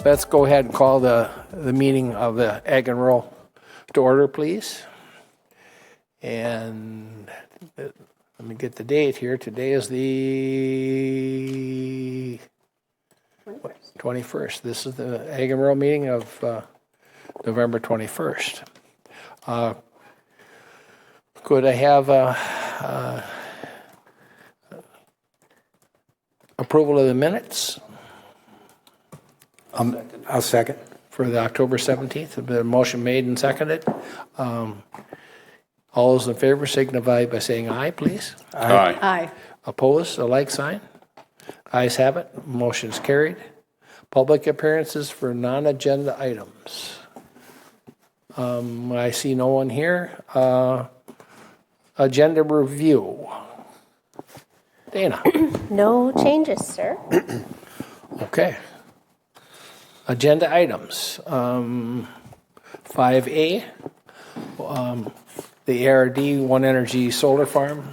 Let's go ahead and call the meeting of the Ag and Rural to order, please. And let me get the date here. Today is the 21st. This is the Ag and Rural meeting of November 21st. Could I have approval of the minutes? I'll second. For the October 17th, the motion made and seconded. All those in favor signify by saying aye, please. Aye. Aye. Opposed, a like sign. Ayes have it, motion's carried. Public appearances for non-agenda items. I see no one here. Agenda review. Dana. No changes, sir. Okay. Agenda items. 5A, the ARD One Energy Solar Farm.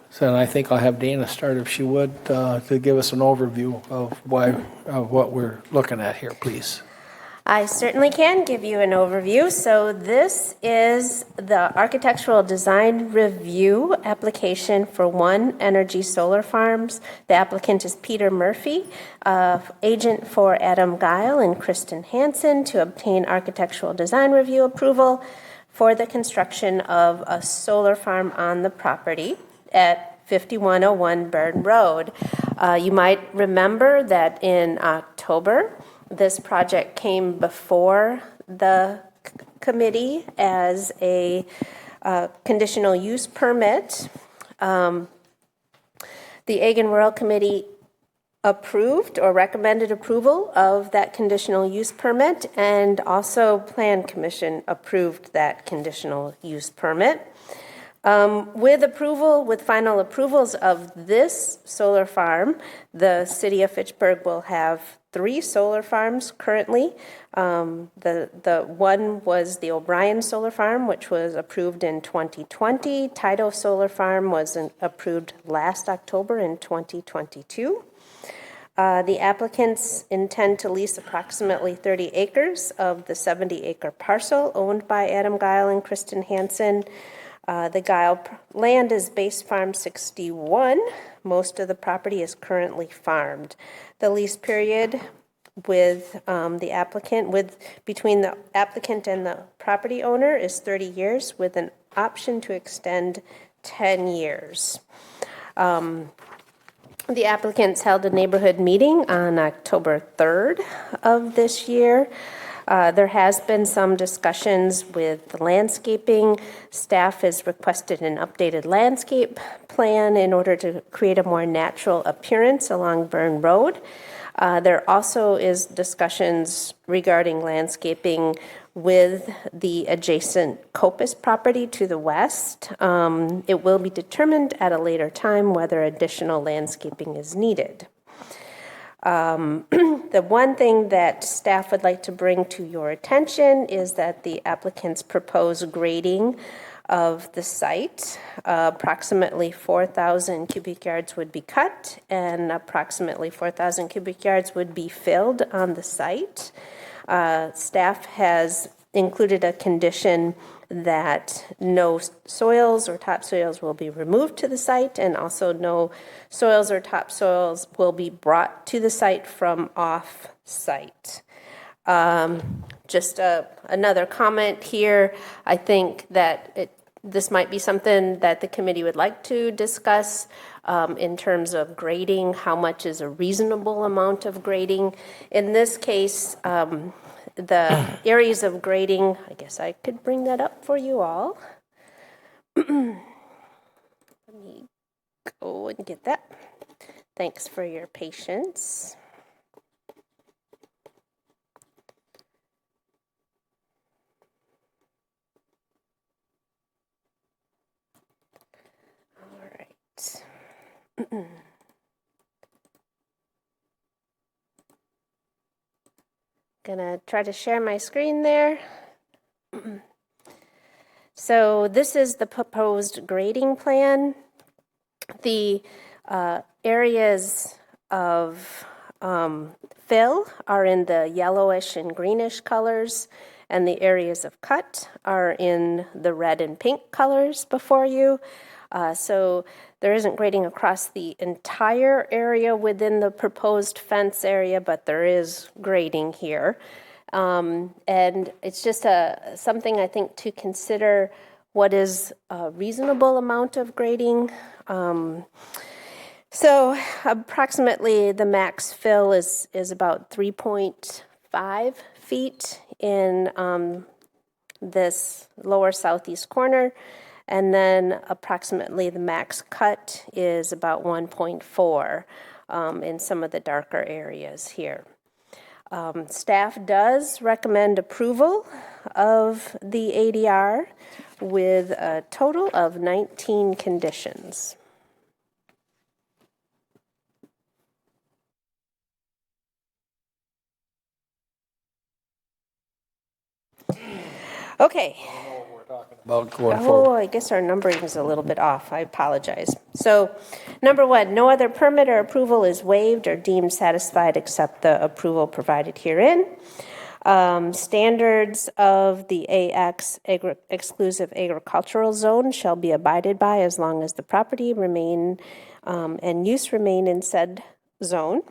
So I think I'll have Dana start, if she would, to give us an overview of what we're looking at here, please. I certainly can give you an overview. So this is the architectural design review application for One Energy Solar Farms. The applicant is Peter Murphy, agent for Adam Guile and Kristen Hansen, to obtain architectural design review approval for the construction of a solar farm on the property at 5101 Burn Road. You might remember that in October, this project came before the committee as a conditional use permit. The Ag and Rural Committee approved or recommended approval of that conditional use permit, and also Plan Commission approved that conditional use permit. With final approvals of this solar farm, the city of Fitchburg will have 3 solar farms currently. The one was the O'Brien Solar Farm, which was approved in 2020. Tidal Solar Farm was approved last October in 2022. The applicants intend to lease approximately 30 acres of the 70-acre parcel owned by Adam Guile and Kristen Hansen. The Guile land is Base Farm 61. Most of the property is currently farmed. The lease period with the applicant, between the applicant and the property owner, is 30 years with an option to extend 10 years. The applicants held a neighborhood meeting on October 3rd of this year. There has been some discussions with the landscaping. Staff has requested an updated landscape plan in order to create a more natural appearance along Burn Road. There also is discussions regarding landscaping with the adjacent Copus property to the west. It will be determined at a later time whether additional landscaping is needed. The one thing that staff would like to bring to your attention is that the applicant's proposed grading of the site, approximately 4,000 cubic yards would be cut and approximately 4,000 cubic yards would be filled on the site. Staff has included a condition that no soils or topsoils will be removed to the site, and also no soils or topsoils will be brought to the site from off-site. Just another comment here. I think that this might be something that the committee would like to discuss in terms of grading. How much is a reasonable amount of grading? In this case, the areas of grading, I guess I could bring that up for you all. Let me go and get that. Thanks for your patience. All right. Gonna try to share my screen there. So this is the proposed grading plan. The areas of fill are in the yellowish and greenish colors, and the areas of cut are in the red and pink colors before you. So there isn't grading across the entire area within the proposed fence area, but there is grading here. And it's just something I think to consider what is a reasonable amount of grading. So approximately the max fill is about 3.5 feet in this lower southeast corner, and then approximately the max cut is about 1.4 in some of the darker areas here. Staff does recommend approval of the ADR with a total of 19 conditions. Okay. About going forward. Oh, I guess our numbering is a little bit off. I apologize. So, number one, no other permit or approval is waived or deemed satisfied except the approval provided herein. Standards of the AX exclusive agricultural zone shall be abided by as long as the property remain and use remain in said zone.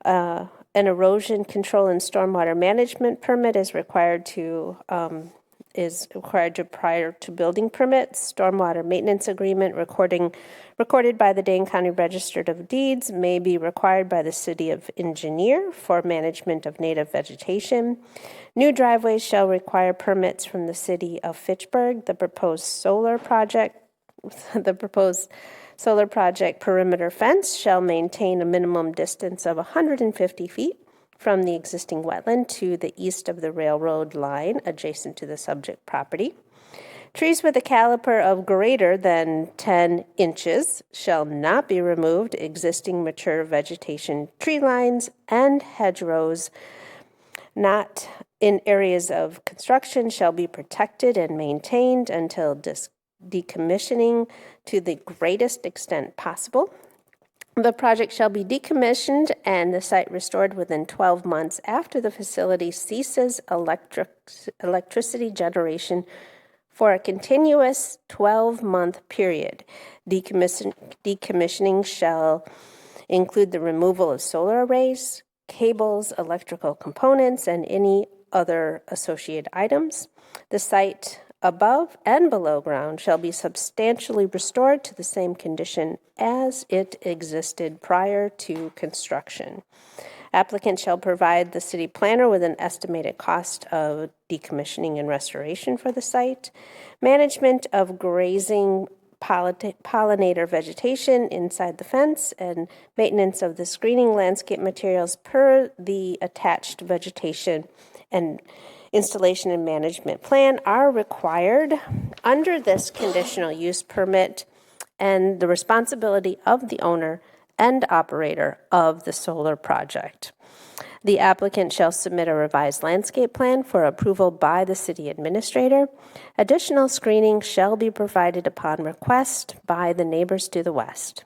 An erosion control and stormwater management permit is required prior to building permits. Stormwater maintenance agreement recorded by the Dane County Register of Deeds may be required by the City of Engineer for management of native vegetation. New driveways shall require permits from the City of Fitchburg. The proposed solar project perimeter fence shall maintain a minimum distance of 150 feet from the existing wetland to the east of the railroad line adjacent to the subject property. Trees with a caliper of greater than 10 inches shall not be removed. Existing mature vegetation, tree lines, and hedgerows not in areas of construction shall be protected and maintained until decommissioning to the greatest extent possible. The project shall be decommissioned and the site restored within 12 months after the facility ceases electricity generation for a continuous 12-month period. Decommissioning shall include the removal of solar arrays, cables, electrical components, and any other associated items. The site above and below ground shall be substantially restored to the same condition as it existed prior to construction. Applicant shall provide the city planner with an estimated cost of decommissioning and restoration for the site, management of grazing pollinator vegetation inside the fence, and maintenance of the screening landscape materials per the attached vegetation and installation and management plan are required under this conditional use permit and the responsibility of the owner and operator of the solar project. The applicant shall submit a revised landscape plan for approval by the city administrator. Additional screening shall be provided upon request by the neighbors to the west.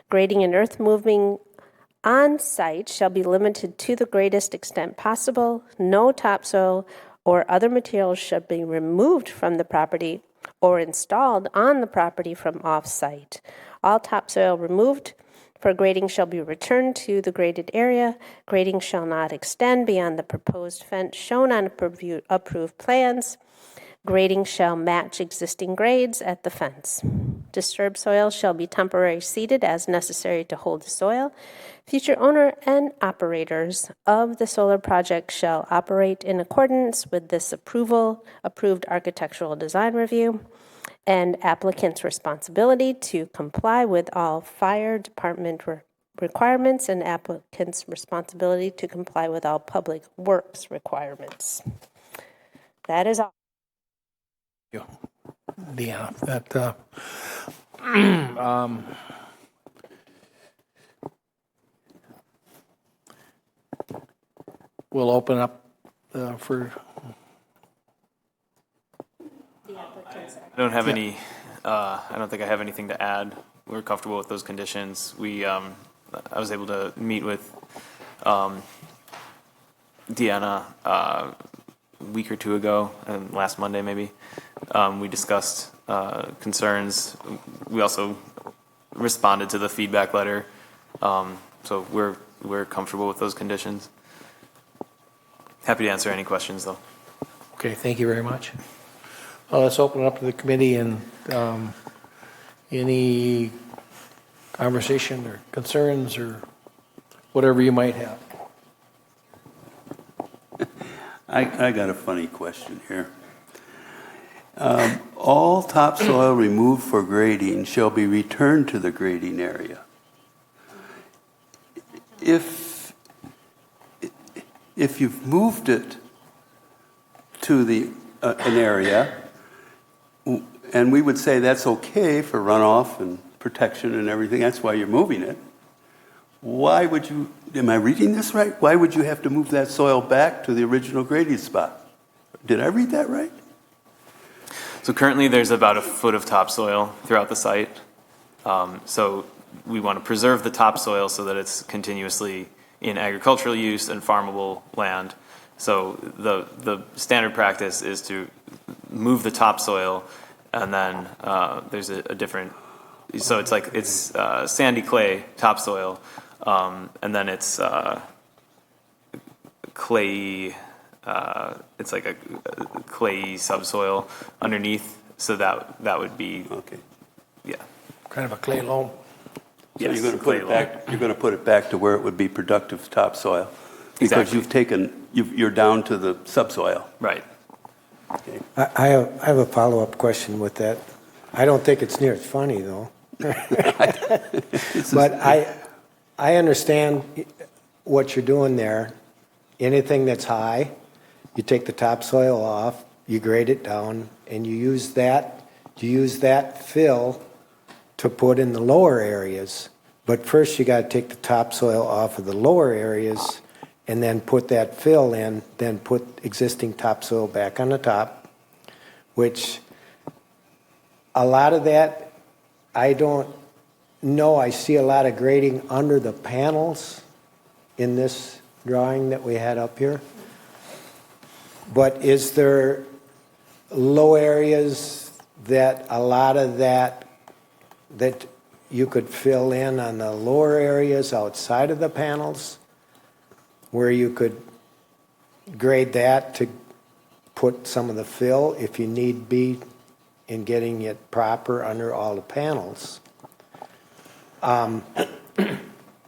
Grading and earth moving on site shall be limited to the greatest extent possible. No topsoil or other materials should be removed from the property or installed on the property from off-site. All topsoil removed for grading shall be returned to the graded area. Grading shall not extend beyond the proposed fence shown on approved plans. Grading shall match existing grades at the fence. Disturbed soil shall be temporarily seeded as necessary to hold the soil. Future owner and operators of the solar project shall operate in accordance with this approved architectural design review, and applicant's responsibility to comply with all fire department requirements and applicant's responsibility to comply with all public works requirements. That is all. Yeah, that, we'll open up for, I don't have any, I don't think I have anything to add. We're comfortable with those conditions. We I was able to meet with Deanna a week or two ago, and last Monday maybe. We discussed concerns. We also responded to the feedback letter, so we're comfortable with those conditions. Happy to answer any questions, though. Okay, thank you very much. Let's open it up to the committee and any conversation or concerns or whatever you might have. I got a funny question here. All topsoil removed for grading shall be returned to the grading area. If you've moved it to an area, and we would say that's okay for runoff and protection and everything, that's why you're moving it, why would you, am I reading this right? Why would you have to move that soil back to the original grading spot? Did I read that right? So currently there's about a foot of topsoil throughout the site. So we want to preserve the topsoil so that it's continuously in agricultural use and farmable land. So the standard practice is to move the topsoil, and then there's a different, so it's sandy clay topsoil, and then it's clay, it's like a clay subsoil underneath. So that would be, Okay. yeah. Kind of a clay loam. So Yes, you're going to put clay it loam. back. You're going to put it back to where it would be productive topsoil, because Exactly. you're down to the subsoil. Right. Okay. I have a follow-up question with that. I don't think it's near as funny, though. But I understand what you're doing there. Anything that's high, you take the topsoil off, you grade it down, and you use that fill to put in the lower areas. But first you got to take the topsoil off of the lower areas and then put that fill in, then put existing topsoil back on the top, which a lot of that, I don't know. I see a lot of grading under the panels in this drawing that we had up here. But is there low areas that a lot of that you could fill in on the lower areas outside of the panels, where you could grade that to put some of the fill if you need be in getting it proper under all the panels? And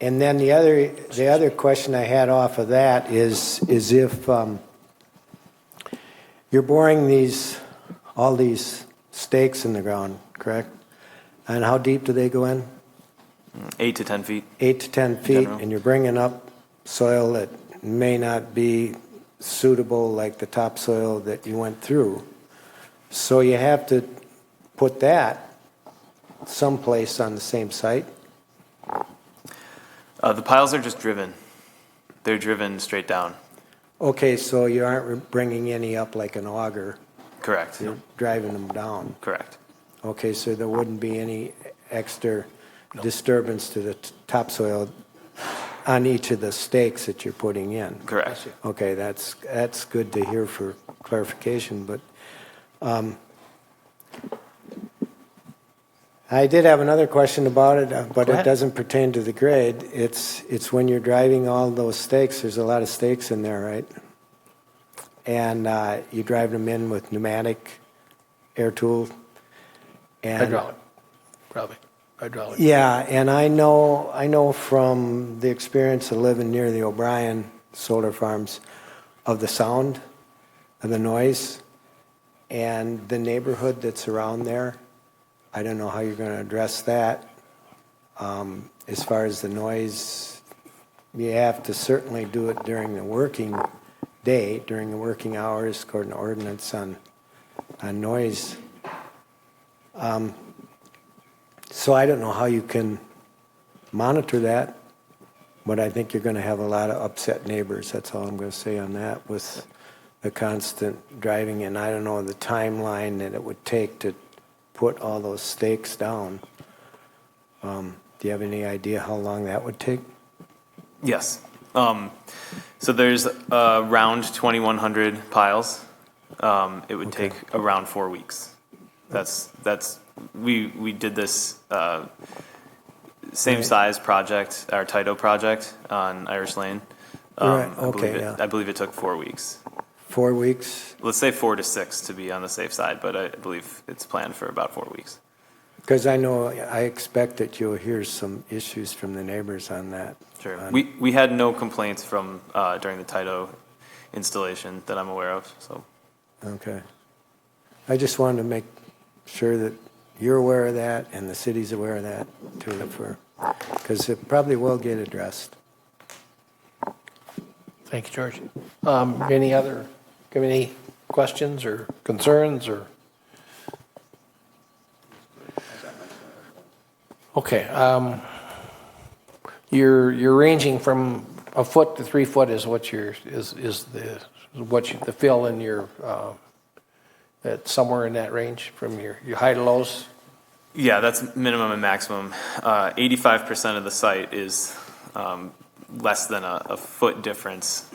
then the other question I had off of that is if you're boring all these stakes in the ground, correct? And how deep do they go in? 8 to 10 feet. 8 to 10 feet, General. and you're bringing up soil that may not be suitable, like the topsoil that you went through. So you have to put that someplace on the same site. The piles are just driven. They're driven straight down. Okay, so you aren't bringing any up like an auger. Correct. You're driving them down. Correct. Okay, so there wouldn't be any extra disturbance to the topsoil on each of the stakes that you're putting in. Correct. Okay, that's good to hear for clarification, but I did have another question about it, but Go it ahead. doesn't pertain to the grade. It's when you're driving all those stakes, there's a lot of stakes in there, right? And you drive them in with pneumatic air tool. And Hydraulic, probably. Hydraulic. yeah, and I know from the experience of living near the O'Brien solar farms of the sound, of the noise, and the neighborhood that's around there. I don't know how you're going to address that. As far as the noise, you have to certainly do it during the working day, during the working hours, according to ordinance on noise. So I don't know how you can monitor that, but I think you're going to have a lot of upset neighbors. That's all I'm going to say on that, with the constant driving. And I don't know the timeline that it would take to put all those stakes down. Do Do you have any idea how long that would take? Yes. So there's around 2,100 piles. It would take around 4 weeks. We did this same size project, our Tito project on Irish Lane. Right, okay, I believe it took 4 weeks. 4 weeks? Let's say 4 to 6 to be on the safe side, but I believe it's planned for about 4 weeks. Because I expect that you'll hear some issues from the neighbors on that. Sure. We had no complaints from during the Tito installation that I'm aware of. So Okay. I just wanted to make sure that you're aware of that and the city's aware of that too, because it probably will get addressed. Thank you, George. Any questions or concerns or? Okay, you're ranging from a foot to 3 foot is what the fill in your, it's somewhere in that range from your high to lows? yeah, that's minimum and maximum. 85% of the site is less than a foot difference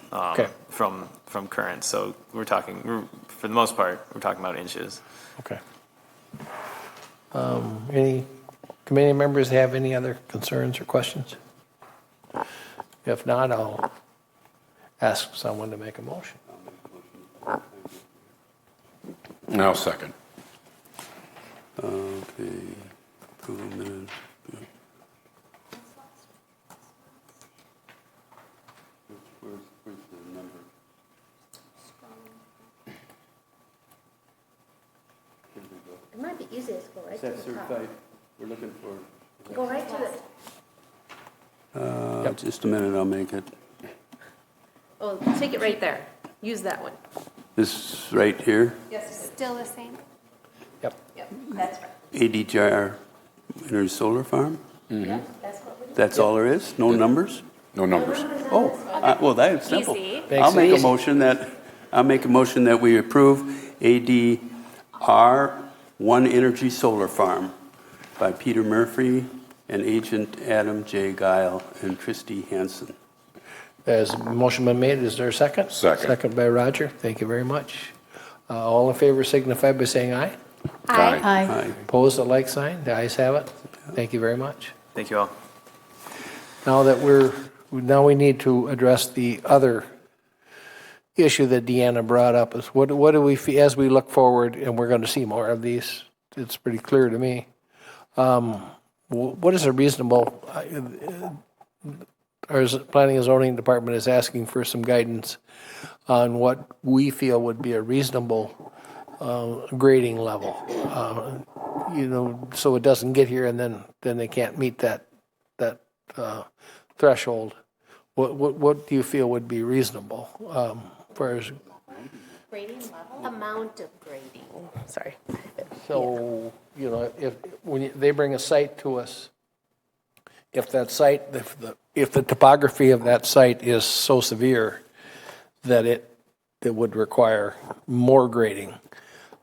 from current. So we're talking, for the most part, we're talking about inches. Okay. Any committee members have any other concerns or questions? If not, I'll ask someone to make a motion. Now second. Okay. Cool, man. Where's the number? Here we go. It might be easiest to go right Is to that the top. certified? We're looking for. Go right to the, Just a minute, I'll make it. oh, take it right there. Use that one. This right here, Yes. Still the same? Yep. Yep, that's right. ADJR Energy Solar Farm. Yep, that's what we do. That's all there is? No numbers? No numbers. Oh, well, that's simple. Easy. Makes I'll it make a easy. motion that we approve ADR One Energy Solar Farm by Peter Murphy and Agent Adam J. Guile and Christy Hansen. Has a motion been made? Is there a second? Second. Second by Roger. Thank you very much. All in favor signify by saying aye. Aye. Aye. Opposed, the like sign. The ayes have it. Thank you very much. Thank you all. Now we need to address the other issue that Deanna brought up is what do we, as we look forward, and we're going to see more of these, it's pretty clear to me. What is a reasonable, our planning and zoning department is asking for some guidance on what we feel would be a reasonable grading level. So it doesn't get here and then they can't meet that threshold. What do you feel would be reasonable for us? Grading level? Amount of grading. Sorry. So, when they bring a site to us, if the topography of that site is so severe that it would require more grading,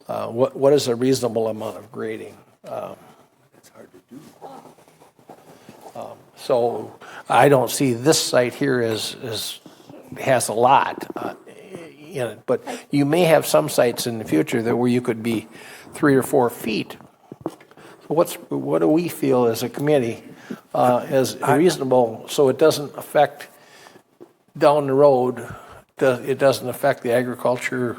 what is a reasonable amount of grading? It's hard to do. So I don't see this site here has a lot in it, but you may have some sites in the future where you could be 3 or 4 feet. So what do we feel as a committee as reasonable so it doesn't affect down the road? It doesn't affect the agriculture.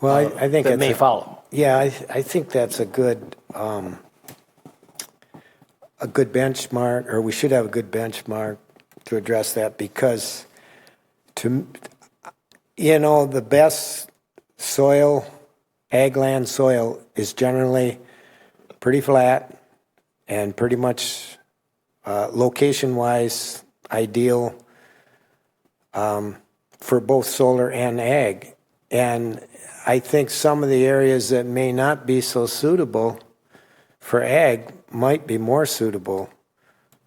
Well, I think that may follow. Yeah, I think that's a good benchmark, or we should have a good benchmark to address that, because the best soil, ag land soil, is generally pretty flat and pretty much location-wise ideal for both solar and ag. And I think some of the areas that may not be so suitable for ag might be more suitable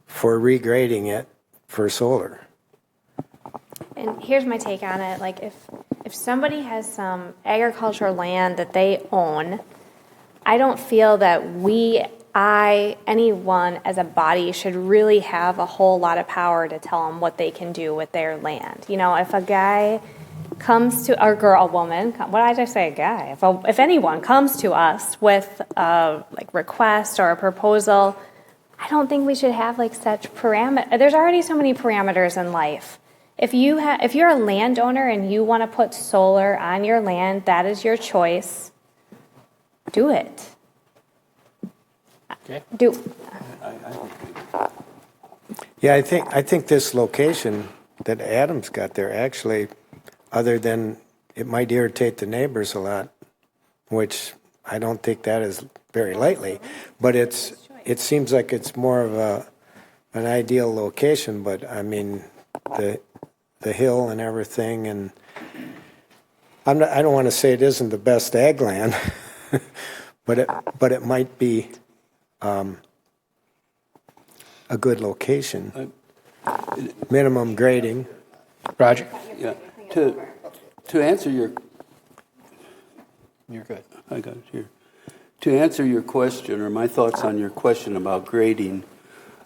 for regrading it for solar. And here's my take on it. Like if somebody has some agricultural land that they own, I don't feel that we anyone as a body should really have a whole lot of power to tell them what they can do with their land. You know, if a guy comes to, or girl, a woman, what did I just say, a guy? If anyone comes to us with a like request or a proposal, I don't think we should have like such there's already so many parameters in life. If you're a landowner and you want to put solar on your land, that is your choice. Do it. Okay. Yeah, I think this location that Adam's got there actually, other than it might irritate the neighbors a lot, which I don't think that is very lightly, but it seems like it's more of an ideal location. But I mean, the hill and everything, and I don't want to say it isn't the best ag land, but it might be a good location. Minimum grading. Roger? Yeah. To answer your, You're good. I got it here. To answer your question, or my thoughts on your question about grading,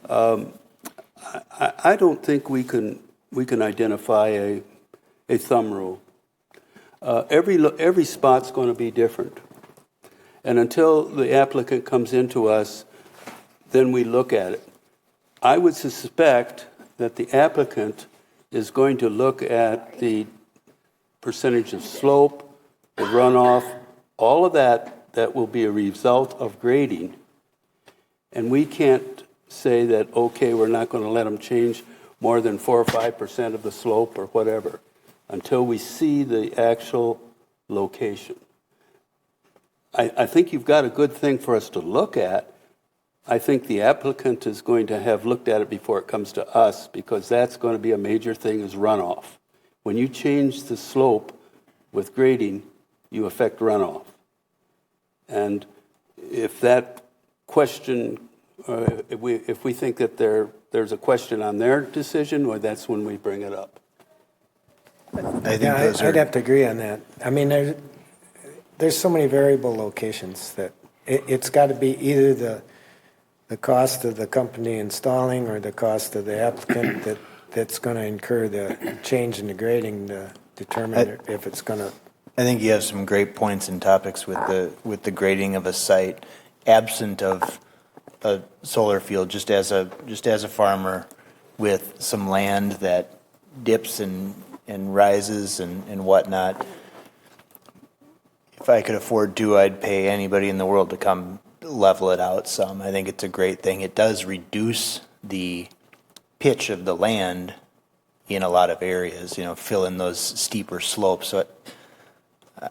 I don't think we can identify a thumb rule. Every spot's going to be different, and until the applicant comes into us, then we look at it. I would suspect that the applicant is going to look at the percentage of slope, the runoff, all of that will be a result of grading. And we can't say that, okay, we're not going to let them change more than 4 or 5% of the slope or whatever until we see the actual location. I think you've got a good thing for us to look at. I think the applicant is going to have looked at it before it comes to us, because that's going to be a major thing, is runoff. When you change the slope with grading, you affect runoff. And if that question, if we think that there's a question on their decision, well, that's when we bring it up. I think I'd have to agree on that. I mean, there's so many variable locations that it's got to be either the cost of the company installing or the cost of the applicant that's going to incur the change in the grading to determine if it's going to. I think you have some great points and topics with the grading of a site, absent of a solar field. Just as a farmer with some land that dips and rises and whatnot, if I could afford to, I'd pay anybody in the world to come level it out some. I think it's a great thing. It does reduce the pitch of the land in a lot of areas, fill in those steeper slopes. So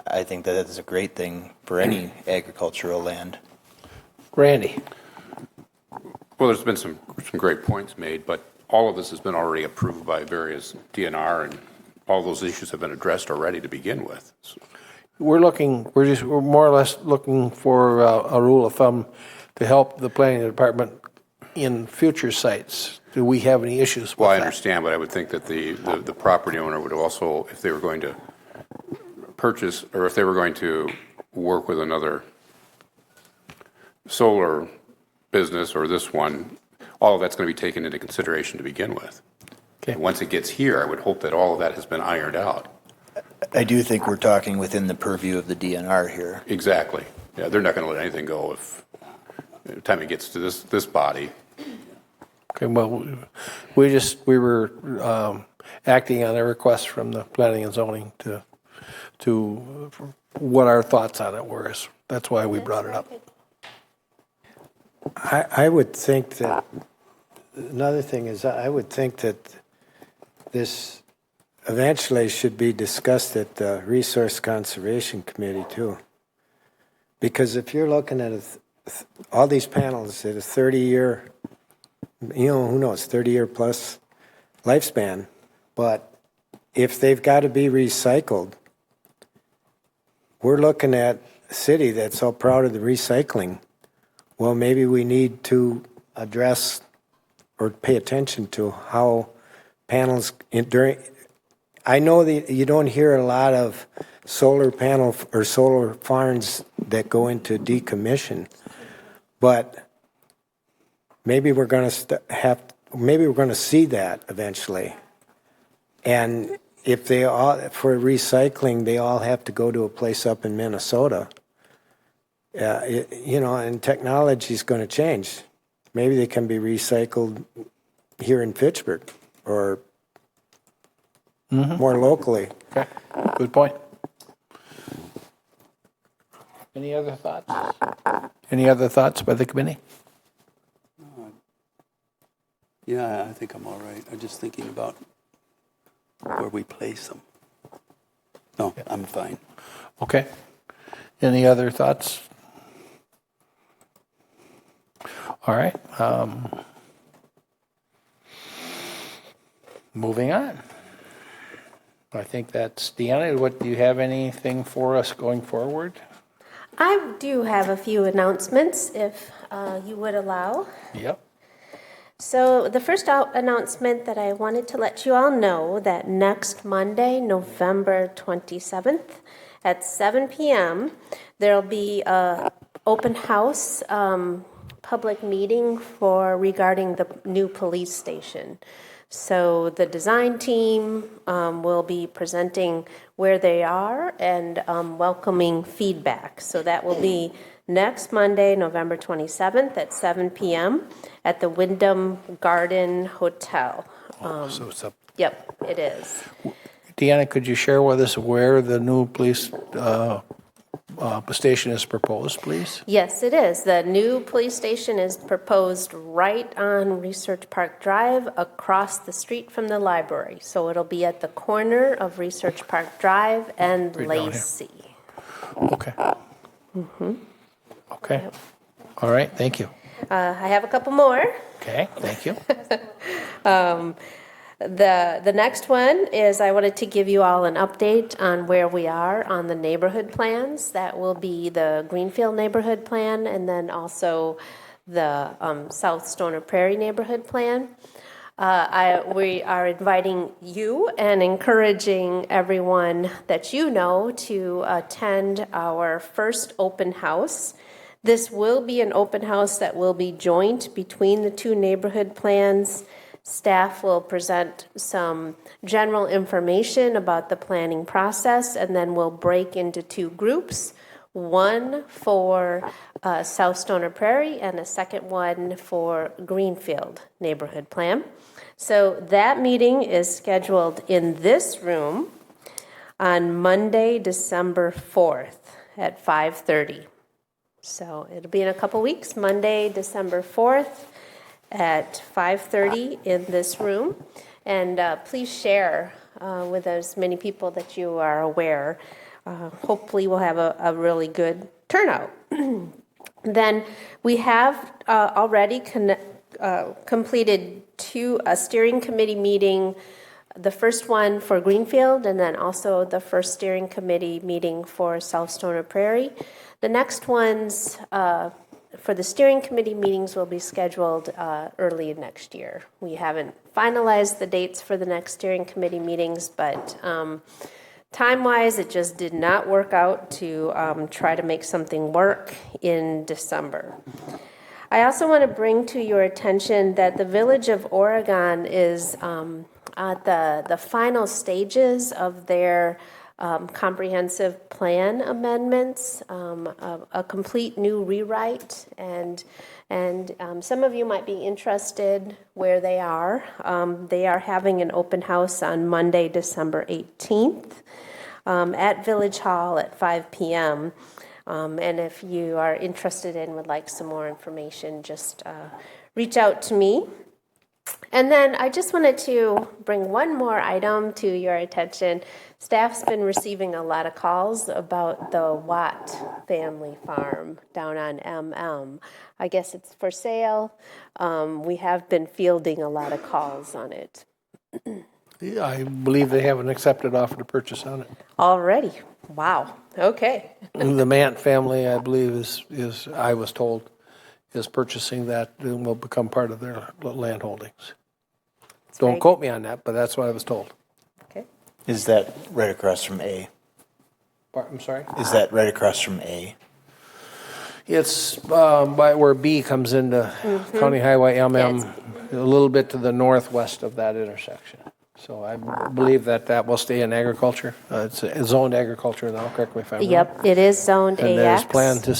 I think that is a great thing for any agricultural land. Randy? Well, there's been some great points made, but all of this has been already approved by various DNR, and all those issues have been addressed already to begin with. So, We're more or less looking for a rule of thumb to help the planning department in future sites. Do we have any issues with well, I that? understand, but I would think that the property owner would also, if they were going to purchase, or if they were going to work with another solar business or this one, all of that's going to be taken into consideration to begin with. Okay. And once it gets here, I would hope that all of that has been ironed out. I do think we're talking within the purview of the DNR here. Exactly. Yeah, they're not going to let anything go if by the time it gets to this body. Okay, well, we were acting on a request from the planning and zoning to what our thoughts on it were. That's why we brought it up. I would think that, another thing is, I would think that this eventually should be discussed at the Resource Conservation Committee too. Because if you're looking at all these panels at a 30-year, who knows, 30-year plus lifespan, but if they've got to be recycled, we're looking at a city that's so proud of the recycling. Well, maybe we need to address or pay attention to how panels I know that you don't hear a lot of solar panel or solar farms that go into decommission, but maybe we're going to maybe we're going to see that eventually. And if they all, for recycling, they all have to go to a place up in Minnesota, and technology is going to change. Maybe they can be recycled here in Fitchburg or more locally. Okay, good point. Any other thoughts? Any other thoughts by the committee? Yeah, I think I'm all right. I'm just thinking about where we place them. No, I'm fine. Okay. Any other thoughts? All right. Moving on. I think that's Deanna. What, do you have anything for us going forward? I do have a few announcements, if you would allow. Yep. So the first announcement that I wanted to let you all know that next Monday, November 27th at 7 p.m., there'll be a open house public meeting regarding the new police station. So the design team will be presenting where they are and welcoming feedback. So that will be next Monday, November 27th at 7 p.m. at the Wyndham Garden Hotel. So it's up. Yep, it is. Deanna, could you share with us where the new police station is proposed, please? Yes, it is. The new police station is proposed right on Research Park Drive across the street from the library. So it'll be at the corner of Research Park Drive and Right down here. Lacey. Okay. Okay. All right, thank you. I have a couple more. Okay, thank you. The next one is I wanted to give you all an update on where we are on the neighborhood plans. That will be the Greenfield neighborhood plan and then also the South Stoner Prairie neighborhood plan. We are inviting you and encouraging everyone that you know to attend our first open house. This will be an open house that will be joint between the two neighborhood plans. Staff will present some general information about the planning process, and then we'll break into two groups, one for South Stoner Prairie and a second one for Greenfield neighborhood plan. So that meeting is scheduled in this room on Monday, December 4th at 5:30. So it'll be in a couple weeks, Monday, December 4th at 5:30 in this room. And please share with as many people that you are aware. Hopefully we'll have a really good turnout. Then we have already completed a steering committee meeting, the first one for Greenfield and then also the first steering committee meeting for South Stoner Prairie. The next ones for the steering committee meetings will be scheduled early next year. We haven't finalized the dates for the next steering committee meetings, but time-wise, it just did not work out to try to make something work in December. I also want to bring to your attention that the Village of Oregon is at the final stages of their comprehensive plan amendments, a complete new rewrite, and some of you might be interested where they are. They are having an open house on Monday, December 18th at Village Hall at 5 p.m. And if you are interested and would like some more information, just reach out to me. And then I just wanted to bring one more item to your attention. Staff's been receiving a lot of calls about the Watt family farm down on MM. I guess it's for sale. We have been fielding a lot of calls on it. Yeah, I believe they have an accepted offer to purchase on it. Already? Wow. Okay. The Mant family, I believe, is I was told, is purchasing that and will become part of their land holdings. Don't quote me on that, but that's what I was told. Okay. Is that right across from A? I'm sorry? Is that right across from A? It's by where B comes into County Highway MM, a little bit to the northwest of that intersection. So I believe that will stay in agriculture. It's zoned agriculture now, correct me if I'm wrong. Yep, it is zoned And there's AX. plan to,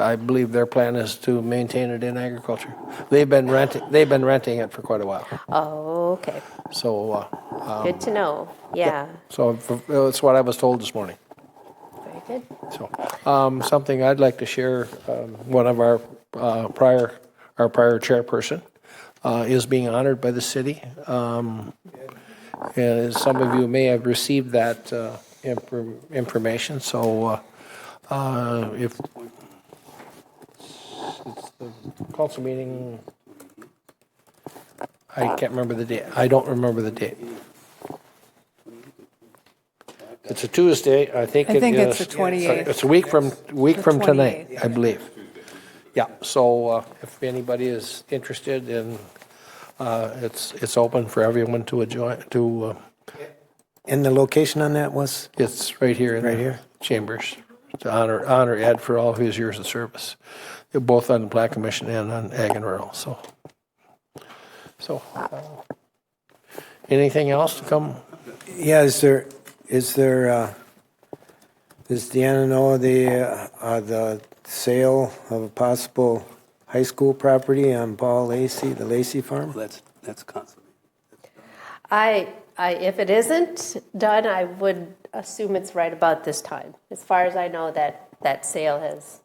I believe their plan is to maintain it in agriculture. They've been renting it for quite a while. Oh, okay. So, Good to know. Yeah, so that's what I was told this morning. very good. So, something I'd like to share, one of our prior chairperson is being honored by the city. And some of you may have received that information, so if it's the council meeting, I can't remember the date. I don't remember the date. It's a Tuesday, I think it is. I think it's the 28th. It's a week from tonight, 28th. I believe. Yeah, so if anybody is interested in, it's open for everyone to join, And the location on that was? it's right here in Right the here? chambers to honor Ed for all of his years of service, both on the Plan Commission and on Ag and Rural, so. Anything else to come? Yeah, does Deanna know the sale of a possible high school property on Paul Lacey, the Lacey farm? That's constantly. If it isn't done, I would assume it's right about this time. As far as I know, that sale has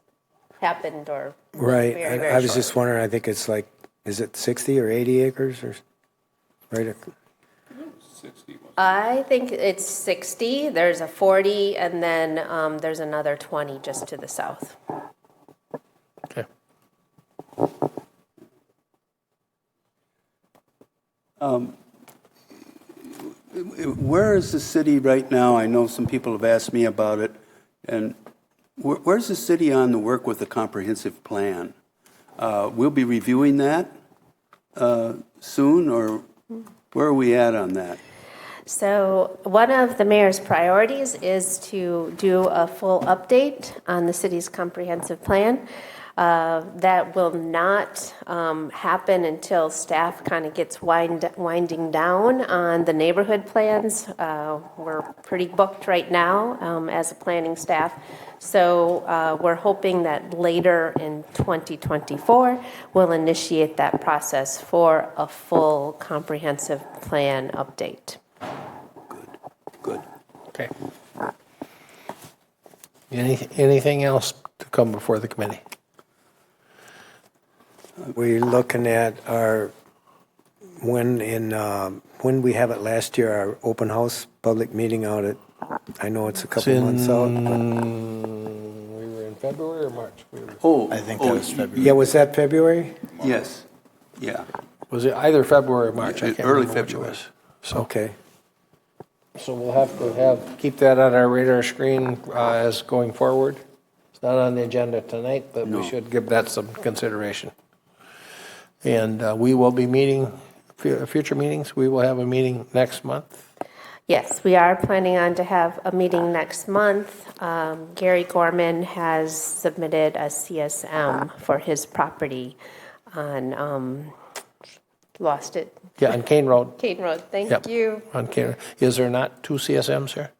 happened or Right, very, very I was short. just wondering, I think it's like, is it 60 or 80 acres or, right? I think it's 60, there's a 40, and then there's another 20 just to the south. Okay. Where is the city right now? I know some people have asked me about it. And where's the city on the work with the comprehensive plan? We'll be reviewing that soon, or where are we at on that? So one of the mayor's priorities is to do a full update on the city's comprehensive plan. That will not happen until staff kind of gets winding down on the neighborhood plans. We're pretty booked right now as a planning staff. So we're hoping that later in 2024, we'll initiate that process for a full comprehensive plan update. Good. Okay. Anything else to come before the committee? We're looking at when we have it last year, our open house public meeting out at, I know it's a couple months out. We were in February or March? I think that was February. Yeah, was that February? Yes, yeah. Was it either February or March? I can't Early remember which it February. was. So, Okay. so we'll have to keep that on our radar screen as going forward. It's not on the agenda tonight, but we No. should give that some consideration. And we will be meeting, future meetings, we will have a meeting next month. Yes, we are planning on to have a meeting next month. Gary Gorman has submitted a CSM for his property on, lost it, Yeah, on Kane Road. Kane Road. Yep. Thank you. On Kane. Is there not two CSMs here?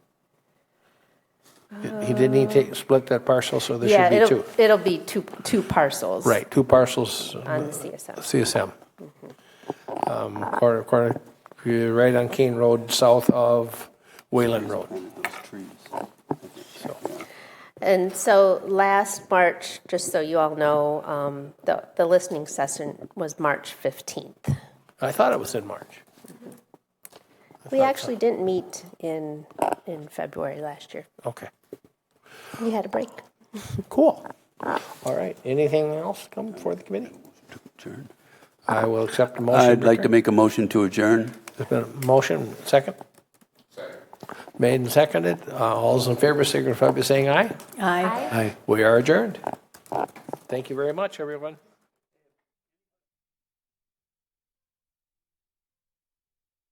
He didn't split that parcel, so there Yeah, should be two. it'll be two parcels. Right, two parcels. On the CSM. CSM. According, you're right on Kane Road, south of Wayland Road. So, And so last March, just so you all know, the listening session was March 15th. I thought it was in March. We actually didn't meet in February last year. Okay, We had a break. cool. All right, anything else come before the committee? Adjourn. I will accept the motion. I'd like to make a motion to adjourn. There's been a motion, second? Made and seconded. All those in favor signify by saying aye. Aye. Aye. We are adjourned. Thank you very much, everyone.